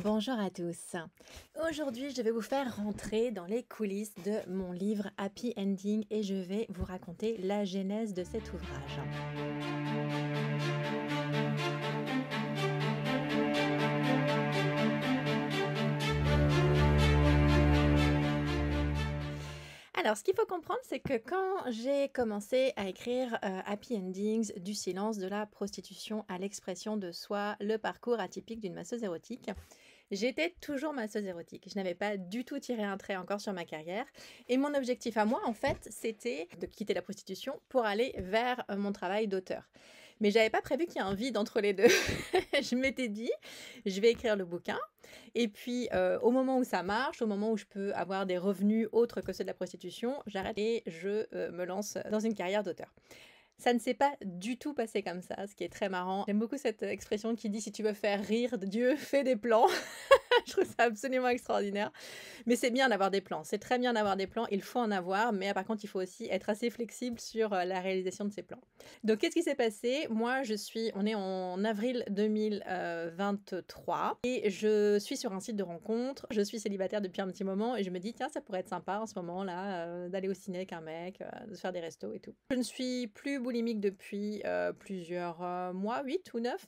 Bonjour à tous. Aujourd'hui, je vais vous faire rentrer dans les coulisses de mon livre Happy Ending et je vais vous raconter la genèse de cet ouvrage. Alors, ce qu'il faut comprendre, c'est que quand j'ai commencé à écrire Happy Endings, du silence, de la prostitution à l'expression de soi, le parcours atypique d'une masseuse érotique, j'étais toujours masseuse érotique. Je n'avais pas du tout tiré un trait encore sur ma carrière. Et mon objectif à moi, en fait, c'était de quitter la prostitution pour aller vers mon travail d'auteur. Mais j'avais pas prévu qu'il y ait un vide entre les deux. Je m'étais dit, je vais écrire le bouquin. Et puis, au moment où ça marche, au moment où je peux avoir des revenus autres que ceux de la prostitution, j'arrête et je me lance dans une carrière d'auteur. Ça ne s'est pas du tout passé comme ça, ce qui est très marrant. J'aime beaucoup cette expression qui dit « si tu veux faire rire Dieu, fais des plans ». Je trouve ça absolument extraordinaire. Mais c'est bien d'avoir des plans, c'est très bien d'avoir des plans, il faut en avoir, mais par contre, il faut aussi être assez flexible sur la réalisation de ces plans. Donc, qu'est-ce qui s'est passé? Moi, on est en avril 2023 et je suis sur un site de rencontre. Je suis célibataire depuis un petit moment et je me dis, tiens, ça pourrait être sympa en ce moment-là d'aller au ciné avec un mec, de se faire des restos et tout. Je ne suis plus boulimique depuis plusieurs mois, 8 ou 9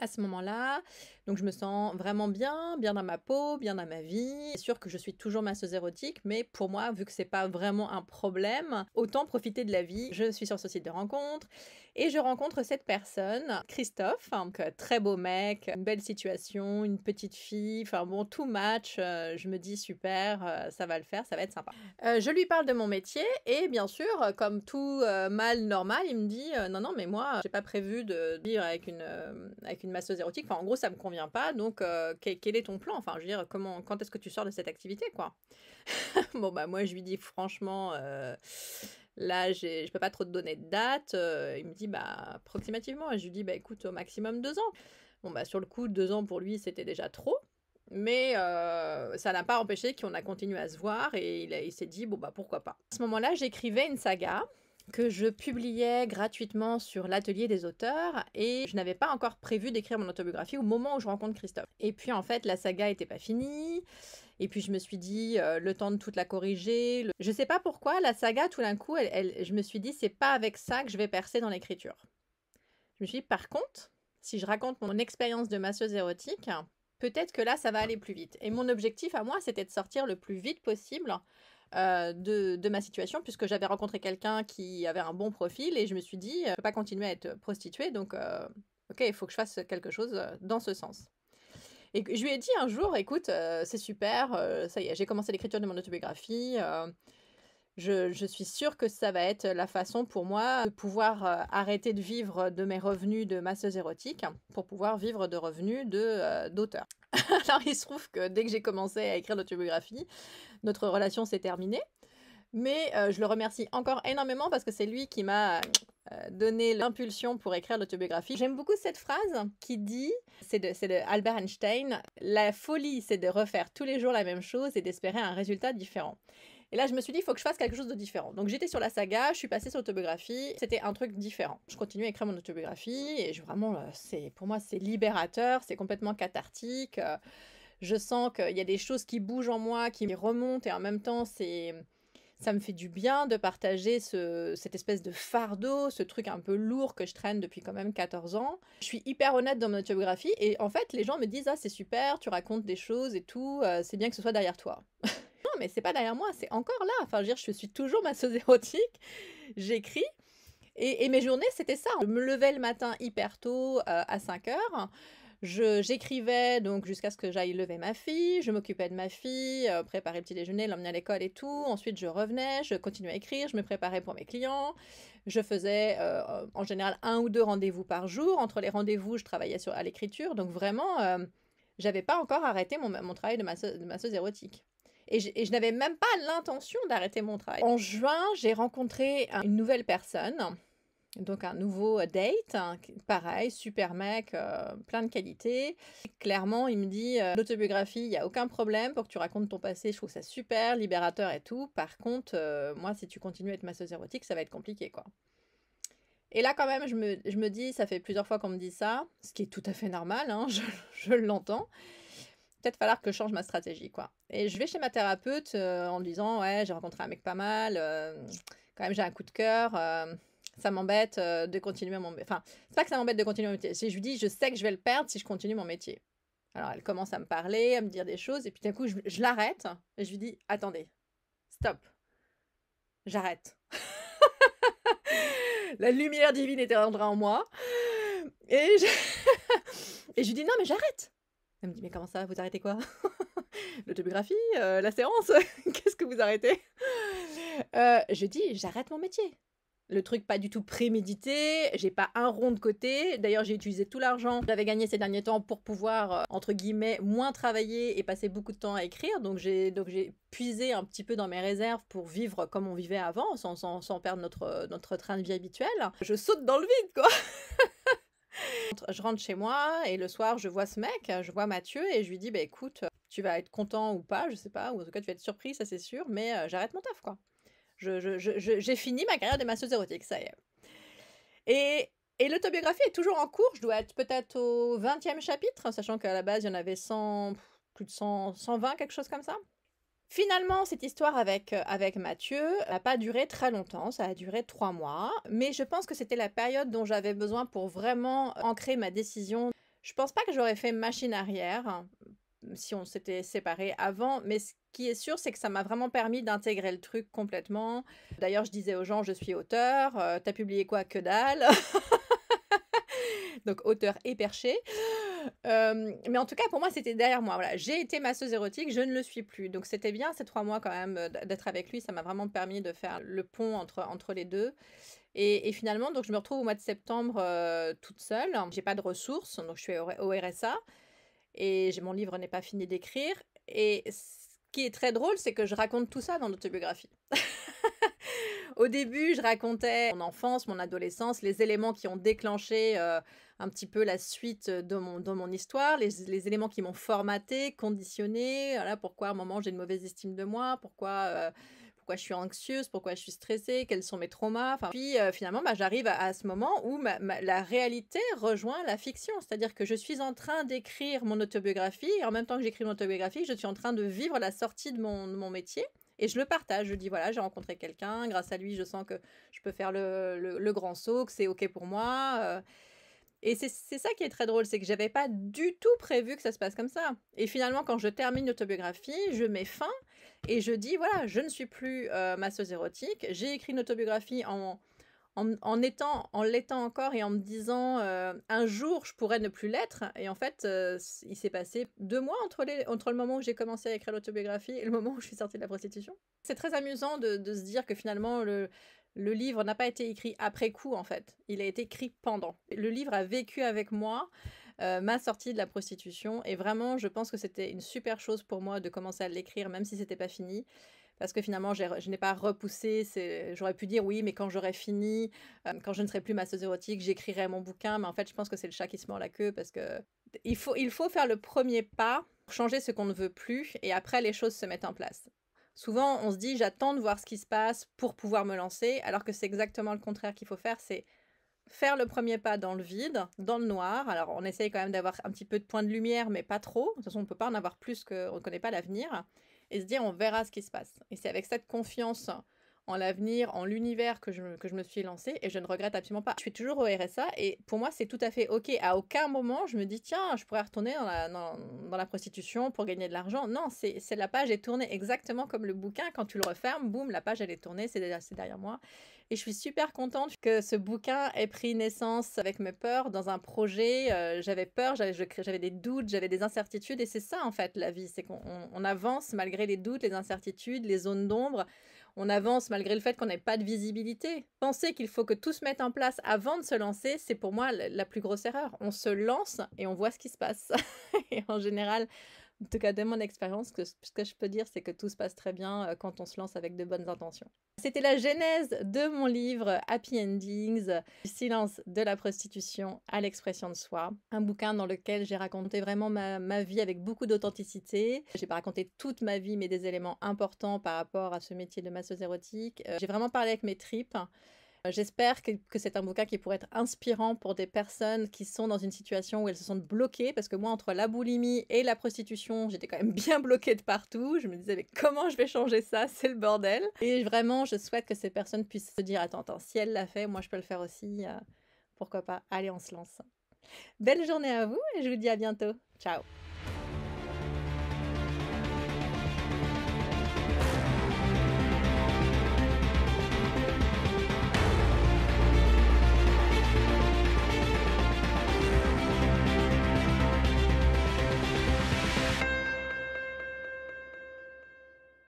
à ce moment-là. Donc je me sens vraiment bien, bien dans ma peau, bien dans ma vie. C'est sûr que je suis toujours masseuse érotique, mais pour moi, vu que c'est pas vraiment un problème, autant profiter de la vie. Je suis sur ce site de rencontre et je rencontre cette personne, Christophe, donc très beau mec, une belle situation, une petite fille, enfin bon, tout match. Je me dis super, ça va le faire, ça va être sympa. Je lui parle de mon métier et bien sûr, comme tout mâle normal, il me dit non, non, mais moi, j'ai pas prévu de vivre avec une masseuse érotique. Enfin, en gros, ça me convient pas. Donc, quel est ton plan? Enfin, je veux dire, quand est-ce que tu sors de cette activité, quoi? Bon, bah, moi, je lui dis franchement, là, je peux pas trop te donner de date. Il me dit, bah, approximativement. Et je lui dis, bah, écoute, au maximum 2 ans. Bon, bah, sur le coup, 2 ans pour lui, c'était déjà trop. Mais ça n'a pas empêché qu'on a continué à se voir et il s'est dit, bon, bah, pourquoi pas. À ce moment-là, j'écrivais une saga que je publiais gratuitement sur l'atelier des auteurs et je n'avais pas encore prévu d'écrire mon autobiographie au moment où je rencontre Christophe. Et puis en fait, la saga n'était pas finie et puis je me suis dit, le temps de toute la corriger. Je sais pas pourquoi, la saga, tout d'un coup, je me suis dit, c'est pas avec ça que je vais percer dans l'écriture. Je me suis dit, par contre, si je raconte mon expérience de masseuse érotique, peut-être que là, ça va aller plus vite. Et mon objectif à moi, c'était de sortir le plus vite possible de ma situation, puisque j'avais rencontré quelqu'un qui avait un bon profil et je me suis dit, je ne peux pas continuer à être prostituée, donc ok, il faut que je fasse quelque chose dans ce sens. Et je lui ai dit un jour, écoute, c'est super, ça y est, j'ai commencé l'écriture de mon autobiographie, je suis sûre que ça va être la façon pour moi de pouvoir arrêter de vivre de mes revenus de masseuse érotique pour pouvoir vivre de revenus d'auteur. Alors il se trouve que dès que j'ai commencé à écrire l'autobiographie, notre relation s'est terminée. Mais je le remercie encore énormément parce que c'est lui qui m'a donné l'impulsion pour écrire l'autobiographie. J'aime beaucoup cette phrase qui dit, c'est de Albert Einstein, la folie c'est de refaire tous les jours la même chose et d'espérer un résultat différent. Et là, je me suis dit, il faut que je fasse quelque chose de différent. Donc, j'étais sur la saga, je suis passée sur l'autobiographie. C'était un truc différent. Je continue à écrire mon autobiographie et vraiment, pour moi, c'est libérateur, c'est complètement cathartique. Je sens qu'il y a des choses qui bougent en moi, qui remontent et en même temps, ça me fait du bien de partager cette espèce de fardeau, ce truc un peu lourd que je traîne depuis quand même 14 ans. Je suis hyper honnête dans mon autobiographie et en fait, les gens me disent « Ah, c'est super, tu racontes des choses et tout, c'est bien que ce soit derrière toi. » Non, mais c'est pas derrière moi, c'est encore là. Enfin, je veux dire, je suis toujours masseuse érotique, j'écris. Et mes journées, c'était ça. Je me levais le matin hyper tôt, à 5 heures. J'écrivais donc jusqu'à ce que j'aille lever ma fille. Je m'occupais de ma fille, préparer le petit déjeuner, l'emmener à l'école et tout. Ensuite, je revenais, je continuais à écrire, je me préparais pour mes clients. Je faisais en général 1 ou 2 rendez-vous par jour. Entre les rendez-vous, je travaillais à l'écriture. Donc vraiment, j'avais pas encore arrêté mon travail de masseuse érotique. Et je n'avais même pas l'intention d'arrêter mon travail. En juin, j'ai rencontré une nouvelle personne, donc un nouveau date, pareil, super mec, plein de qualités. Clairement, il me dit, l'autobiographie, il n'y a aucun problème pour que tu racontes ton passé, je trouve ça super, libérateur et tout. Par contre, moi, si tu continues à être masseuse érotique, ça va être compliqué, quoi. Et là, quand même, je me dis, ça fait plusieurs fois qu'on me dit ça, ce qui est tout à fait normal, hein, je l'entends. peut-être falloir que je change ma stratégie, quoi. Et je vais chez ma thérapeute en me disant, ouais, j'ai rencontré un mec pas mal, quand même j'ai un coup de cœur, ça m'embête de continuer mon métier. Enfin, c'est pas que ça m'embête de continuer mon métier, je lui dis, je sais que je vais le perdre si je continue mon métier. Alors elle commence à me parler, à me dire des choses, et puis d'un coup je l'arrête, et je lui dis, attendez, stop, j'arrête. La lumière divine était rentrée en moi, et je, et je lui dis, non mais j'arrête. Elle me dit, mais comment ça, vous arrêtez quoi? L'autobiographie, la séance, qu'est-ce que vous arrêtez? Je dis, j'arrête mon métier. Le truc pas du tout prémédité, j'ai pas un rond de côté. D'ailleurs, j'ai utilisé tout l'argent que j'avais gagné ces derniers temps pour pouvoir, entre guillemets, moins travailler et passer beaucoup de temps à écrire. Donc j'ai puisé un petit peu dans mes réserves pour vivre comme on vivait avant, sans perdre notre train de vie habituel. Je saute dans le vide, quoi. Je rentre chez moi et le soir, je vois ce mec, je vois Mathieu et je lui dis, bah écoute, tu vas être content ou pas, je sais pas, ou en tout cas tu vas être surpris, ça c'est sûr, mais j'arrête mon taf, quoi. J'ai fini ma carrière de masseuse érotique, ça y est. Et l'autobiographie est toujours en cours, je dois être peut-être au 20e chapitre, sachant qu'à la base il y en avait 100, plus de 100, 120, quelque chose comme ça. Finalement, cette histoire avec Mathieu n'a pas duré très longtemps, ça a duré 3 mois, mais je pense que c'était la période dont j'avais besoin pour vraiment ancrer ma décision. Je pense pas que j'aurais fait machine arrière si on s'était séparés avant, mais ce qui est sûr, c'est que ça m'a vraiment permis d'intégrer le truc complètement. D'ailleurs, je disais aux gens, je suis auteur, t'as publié quoi? Que dalle. Donc auteur et perché. Mais en tout cas, pour moi, c'était derrière moi. Voilà, j'ai été masseuse érotique, je ne le suis plus. Donc c'était bien ces 3 mois quand même d'être avec lui. Ça m'a vraiment permis de faire le pont entre les deux. Et finalement, donc je me retrouve au mois de septembre toute seule. J'ai pas de ressources, donc je suis au RSA. Et mon livre n'est pas fini d'écrire. Et ce qui est très drôle, c'est que je raconte tout ça dans l'autobiographie. Au début, je racontais mon enfance, mon adolescence, les éléments qui ont déclenché un petit peu la suite de mon histoire, les éléments qui m'ont formaté, conditionné, voilà, pourquoi à un moment j'ai une mauvaise estime de moi, pourquoi je suis anxieuse, pourquoi je suis stressée, quels sont mes traumas. Enfin, puis finalement, bah, j'arrive à ce moment où la réalité rejoint la fiction, c'est-à-dire que je suis en train d'écrire mon autobiographie, et en même temps que j'écris mon autobiographie, je suis en train de vivre la sortie de mon métier. Et je le partage, je dis voilà, j'ai rencontré quelqu'un, grâce à lui, je sens que je peux faire le grand saut, que c'est OK pour moi. Et c'est ça qui est très drôle, c'est que j'avais pas du tout prévu que ça se passe comme ça. Et finalement, quand je termine l'autobiographie, je mets fin et je dis voilà, je ne suis plus masseuse érotique. J'ai écrit une autobiographie en l'étant encore et en me disant un jour je pourrais ne plus l'être. Et en fait, il s'est passé 2 mois entre le moment où j'ai commencé à écrire l'autobiographie et le moment où je suis sortie de la prostitution. C'est très amusant de se dire que finalement le livre n'a pas été écrit après coup en fait. Il a été écrit pendant. Le livre a vécu avec moi ma sortie de la prostitution et vraiment je pense que c'était une super chose pour moi de commencer à l'écrire même si c'était pas fini. Parce que finalement, je n'ai pas repoussé. J'aurais pu dire oui, mais quand j'aurai fini, quand je ne serai plus masseuse érotique, j'écrirai mon bouquin. Mais en fait, je pense que c'est le chat qui se mord la queue parce que il faut faire le premier pas pour changer ce qu'on ne veut plus et après, les choses se mettent en place. Souvent, on se dit j'attends de voir ce qui se passe pour pouvoir me lancer, alors que c'est exactement le contraire qu'il faut faire. C'est faire le premier pas dans le vide, dans le noir. Alors, on essaye quand même d'avoir un petit peu de point de lumière, mais pas trop. De toute façon, on ne peut pas en avoir plus qu'on ne connaît pas l'avenir. Et se dire, on verra ce qui se passe. Et c'est avec cette confiance en l'avenir, en l'univers que je me suis lancée. Et je ne regrette absolument pas. Je suis toujours au RSA. Et pour moi, c'est tout à fait OK. À aucun moment, je me dis, tiens, je pourrais retourner dans la prostitution pour gagner de l'argent. Non, la page est tournée exactement comme le bouquin. Quand tu le refermes, boum, la page, elle est tournée. C'est derrière moi. Et je suis super contente que ce bouquin ait pris naissance avec mes peurs dans un projet. J'avais peur, j'avais des doutes, j'avais des incertitudes. Et c'est ça, en fait, la vie. C'est qu'on avance malgré les doutes, les incertitudes, les zones d'ombre. On avance malgré le fait qu'on n'ait pas de visibilité. Penser qu'il faut que tout se mette en place avant de se lancer, c'est pour moi la plus grosse erreur. On se lance et on voit ce qui se passe. Et en général, en tout cas de mon expérience, ce que je peux dire, c'est que tout se passe très bien quand on se lance avec de bonnes intentions. C'était la genèse de mon livre Happy Endings, du silence de la prostitution à l'expression de soi. Un bouquin dans lequel j'ai raconté vraiment ma vie avec beaucoup d'authenticité. J'ai pas raconté toute ma vie, mais des éléments importants par rapport à ce métier de masseuse érotique. J'ai vraiment parlé avec mes tripes. J'espère que c'est un bouquin qui pourrait être inspirant pour des personnes qui sont dans une situation où elles se sentent bloquées, parce que moi, entre la boulimie et la prostitution, j'étais quand même bien bloquée de partout. Je me disais, mais comment je vais changer ça? C'est le bordel. Et vraiment, je souhaite que ces personnes puissent se dire, attends, si elle l'a fait, moi, je peux le faire aussi. Pourquoi pas? Allez, on se lance. Belle journée à vous et je vous dis à bientôt. Ciao!